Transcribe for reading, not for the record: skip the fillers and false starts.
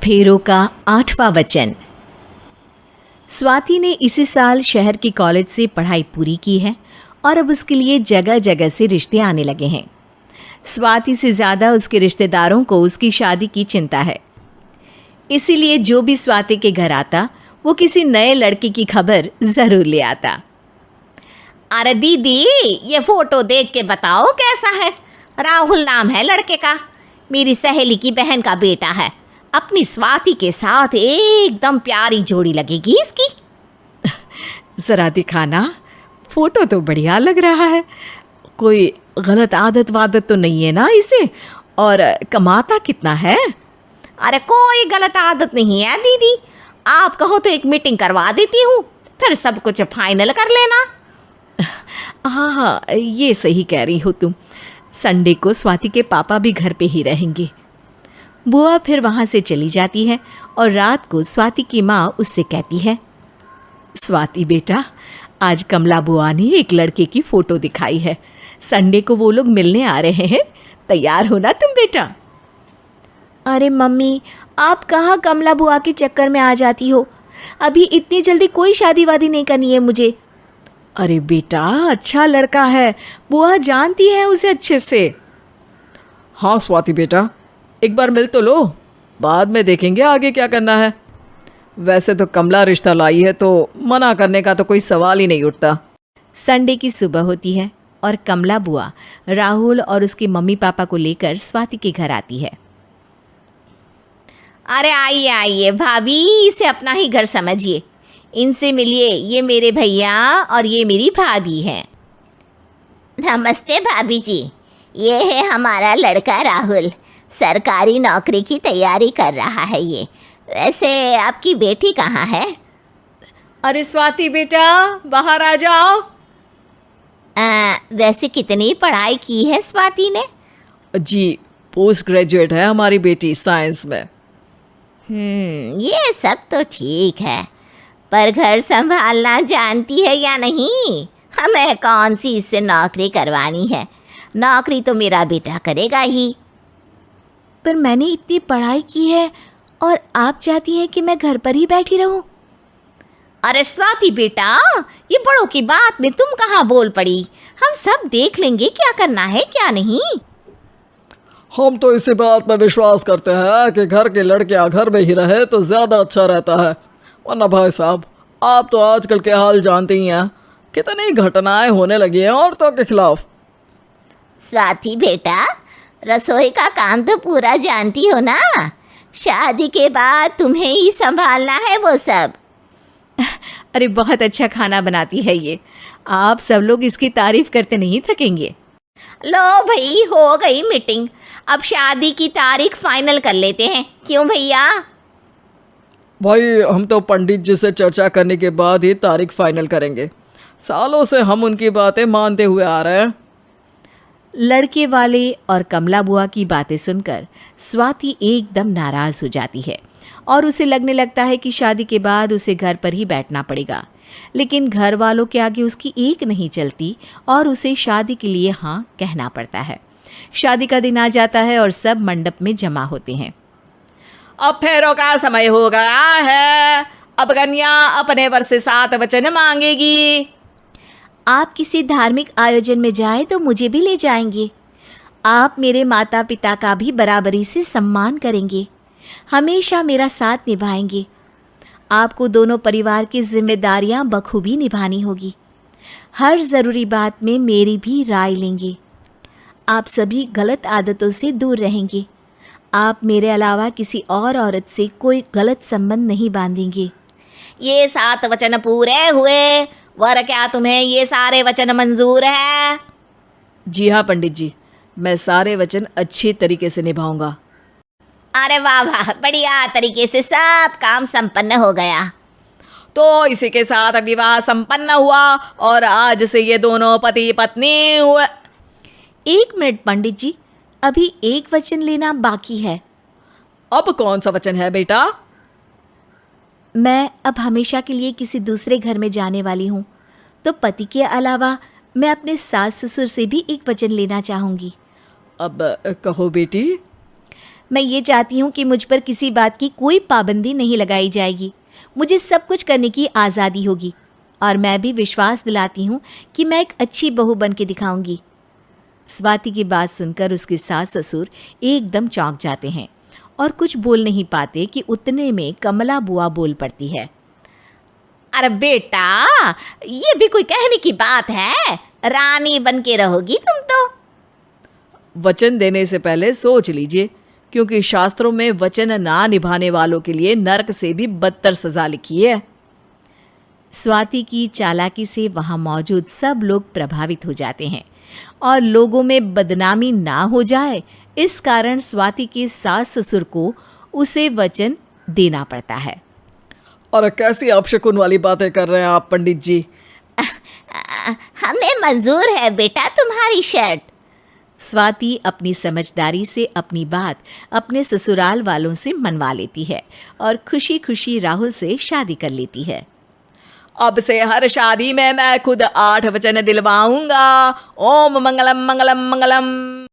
फेरों का 8वां वचन। स्वाति ने इसी साल शहर की कॉलेज से पढ़ाई पूरी की है और अब उसके लिए जगह जगह से रिश्ते आने लगे हैं। स्वाति से ज़्यादा उसके रिश्तेदारों को उसकी शादी की चिंता है, इसीलिए जो भी स्वाति के घर आता वो किसी नए लड़के की खबर ज़रूर ले आता। अरे दीदी, ये फोटो देख के बताओ कैसा है। राहुल नाम है लड़के का, मेरी सहेली की बहन का बेटा है। अपनी स्वाति के साथ एकदम प्यारी जोड़ी लगेगी इसकी। ज़रा दिखाना, फोटो तो बढ़िया लग रहा है। कोई गलत आदत वादत तो नहीं है ना इसे? और कमाता कितना है? अरे कोई गलत आदत नहीं है दीदी, आप कहो तो एक मीटिंग करवा देती हूँ, फिर सब कुछ फाइनल कर लेना। हाँ, ये सही कह रही हो तुम। संडे को स्वाति के पापा भी घर पे ही रहेंगे। बुआ फिर वहाँ से चली जाती है और रात को स्वाति की माँ उससे कहती है, स्वाति बेटा, आज कमला बुआ ने एक लड़के की फ़ोटो दिखाई है। संडे को वो लोग मिलने आ रहे हैं, तैयार हो ना तुम बेटा। अरे मम्मी, आप कहाँ कमला बुआ के चक्कर में आ जाती हो? अभी इतनी जल्दी कोई शादी वादी नहीं करनी है मुझे। अरे बेटा, अच्छा लड़का है, बुआ जानती है उसे अच्छे से। हाँ स्वाति बेटा, एक बार मिल तो लो, बाद में देखेंगे आगे क्या करना है। वैसे तो कमला रिश्ता लाई है तो मना करने का तो कोई सवाल ही नहीं उठता। संडे की सुबह होती है और कमला बुआ राहुल और उसके मम्मी पापा को लेकर स्वाति के घर आती है। अरे आइए आइए भाभी, इसे अपना ही घर समझिए, इनसे मिलिए। ये मेरे भैया और ये मेरी भाभी हैं। नमस्ते भाभी जी, ये है हमारा लड़का राहुल, सरकारी नौकरी की तैयारी कर रहा है ये। वैसे आपकी बेटी कहाँ है? अरे स्वाति बेटा, बाहर आ जाओ। वैसे कितनी पढ़ाई की है स्वाति ने? जी, पोस्ट ग्रेजुएट है हमारी बेटी साइंस में। ये सब तो ठीक है, पर घर संभालना जानती है या नहीं? हमें कौन सी इससे नौकरी करवानी है, नौकरी तो मेरा बेटा करेगा ही। पर मैंने इतनी पढ़ाई की है और आप चाहती हैं कि मैं घर पर ही बैठी रहूं? अरे स्वाति बेटा, ये बड़ों की बात में तुम कहाँ बोल पड़ी? हम सब देख लेंगे क्या करना है क्या नहीं। हम तो इसी बात पर विश्वास करते हैं कि घर के लड़कियां घर में ही रहे तो ज़्यादा अच्छा रहता है। वरना भाई साहब, आप तो आजकल के हाल जानते ही हैं, कितनी घटनाएं होने लगी हैं औरतों के खिलाफ। स्वाति बेटा, रसोई का काम तो पूरा जानती हो ना? शादी के बाद तुम्हें ही संभालना है वो सब। अरे बहुत अच्छा खाना बनाती है ये, आप सब लोग इसकी तारीफ करते नहीं थकेंगे। लो भाई, हो गई मीटिंग, अब शादी की तारीख फाइनल कर लेते हैं, क्यों भैया? भाई, हम तो पंडित जी से चर्चा करने के बाद ही तारीख फाइनल करेंगे। सालों से हम उनकी बातें मानते हुए आ रहे हैं। लड़के वाले और कमला बुआ की बातें सुनकर स्वाति एकदम नाराज़ हो जाती है और उसे लगने लगता है कि शादी के बाद उसे घर पर ही बैठना पड़ेगा। लेकिन घर वालों के आगे उसकी एक नहीं चलती और उसे शादी के लिए हाँ कहना पड़ता है। शादी का दिन आ जाता है और सब मंडप में जमा होते हैं। अब फेरों का समय हो गया है, अब कन्या अपने वर से 7 वचन मांगेगी। आप किसी धार्मिक आयोजन में जाएं तो मुझे भी ले जाएंगे। आप मेरे माता पिता का भी बराबरी से सम्मान करेंगे, हमेशा मेरा साथ निभाएंगे। आपको दोनों परिवार की जिम्मेदारियां बखूबी निभानी होगी। हर ज़रूरी बात में मेरी भी राय लेंगे। आप सभी गलत आदतों से दूर रहेंगे। आप मेरे अलावा किसी और औरत से कोई गलत संबंध नहीं बांधेंगे। ये 7 वचन पूरे हुए, वर क्या तुम्हें ये सारे वचन मंजूर है? जी हाँ पंडित जी, मैं सारे वचन अच्छी तरीके से निभाऊंगा। अरे वाह वाह, बढ़िया तरीके से सब काम संपन्न हो गया। तो इसी के साथ विवाह संपन्न हुआ और आज से ये दोनों पति पत्नी हुए। 1 मिनट पंडित जी, अभी एक वचन लेना बाकी है। अब कौन सा वचन है बेटा? मैं अब हमेशा के लिए किसी दूसरे घर में जाने वाली हूँ, तो पति के अलावा मैं अपने सास ससुर से भी एक वचन लेना चाहूँगी। अब कहो बेटी। मैं ये चाहती हूँ कि मुझ पर किसी बात की कोई पाबंदी नहीं लगाई जाएगी। मुझे सब कुछ करने की आज़ादी होगी और मैं भी विश्वास दिलाती हूँ कि मैं एक अच्छी बहू बन के दिखाऊंगी। स्वाति की बात सुनकर उसके सास ससुर एकदम चौंक जाते हैं और कुछ बोल नहीं पाते कि उतने में कमला बुआ बोल पड़ती है। अरे बेटा, ये भी कोई कहने की बात है? रानी बन के रहोगी तुम तो। वचन देने से पहले सोच लीजिए, क्योंकि शास्त्रों में वचन ना निभाने वालों के लिए नरक से भी बदतर सजा लिखी है। स्वाति की चालाकी से वहाँ मौजूद सब लोग प्रभावित हो जाते हैं और लोगों में बदनामी ना हो जाए, इस कारण स्वाति के सास ससुर को उसे वचन देना पड़ता है। और कैसी अपशकुन वाली बातें कर रहे हैं आप पंडित जी? हमें मंजूर है बेटा तुम्हारी शर्त। स्वाति अपनी समझदारी से अपनी बात अपने ससुराल वालों से मनवा लेती है और खुशी खुशी राहुल से शादी कर लेती है। अब से हर शादी में मैं खुद 8 वचन दिलवाऊंगा। ओम मंगलम मंगलम मंगलम।